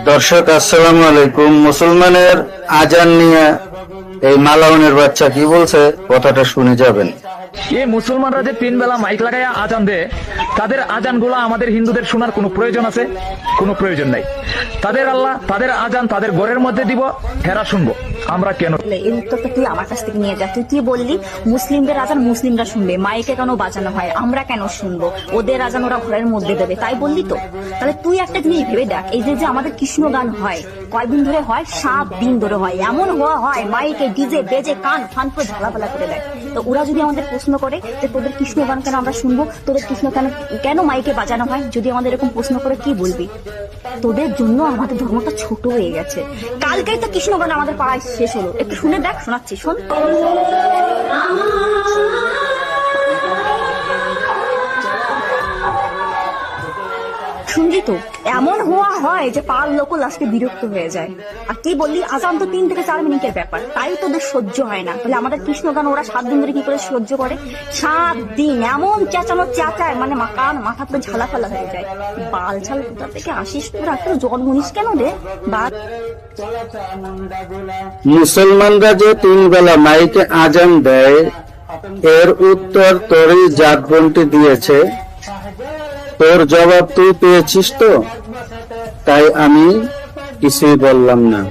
দর্শক আসসালামু আলাইকুম। মুসলমানের আজান নিয়ে এই মালাউনের বাচ্চা কি বলছে কথাটা শুনে যাবেন। এই মুসলমানরা যে 3 বেলা মাইক লাগাইয়া আজান দেয়, তাদের আজান গুলা আমাদের হিন্দুদের শোনার কোনো প্রয়োজন আছে? কোনো প্রয়োজন নাই। তাদের আল্লাহ তাদের আজান তাদের ঘরের মধ্যে দিব, হেরা শুনবো, আমরা কেন? এই উত্তরটা তুই আমার কাছ থেকে নিয়ে যা। তুই কি বললি মুসলিমদের আজান মুসলিমরা শুনবে, মাইকে কেন বাজানো হয়, আমরা কেন শুনবো, ওদের আজান ওরা ঘরের মধ্যে দেবে, তাই বললি তো? তাহলে তুই একটা জিনিস ভেবে দেখ, এই যে আমাদের কৃষ্ণ গান হয় কয়দিন ধরে হয়? 7 দিন ধরে হয়। এমন হওয়া হয় মাইকে ডিজে বেজে কান ফান করে ঝালাপালা করে দেয়। তো ওরা যদি আমাদের প্রশ্ন করে যে তোদের কৃষ্ণ গান কেন আমরা শুনবো, তোদের কৃষ্ণ কেন কেন মাইকে বাজানো হয়, যদি আমাদের এরকম প্রশ্ন করে কি বলবি? তোদের জন্য আমাদের ধর্মটা ছোট হয়ে গেছে। কালকেই তো কৃষ্ণ গান আমাদের পাড়ায় শেষ হলো, একটু শুনে দেখ, শোনাচ্ছি, শোন। শুনলি তো, এমন হওয়া হয় যে পাড়ার লোক লাস্টে বিরক্ত হয়ে যায়। আর কি বললি, আজান তো 3 থেকে 4 মিনিটের ব্যাপার, তাই তোদের সহ্য হয় না। তাহলে আমাদের কৃষ্ণ গান ওরা 7 দিন ধরে কি করে সহ্য করে? 7 দিন এমন চেঁচানো চেঁচায়, মানে মাথা পুরো ঝালাফালা হয়ে যায়। বাল ছাল কোথা থেকে আসিস তোরা? তোর জন্ম নিস কেন রে? বাদ। মুসলমানরা যে 3 বেলা মাইকে আজান দেয়, এর উত্তর তোরই জাত বোনটি দিয়েছে। তোর জবাব তুই পেয়েছিস তো, তাই আমি কিছুই বললাম না।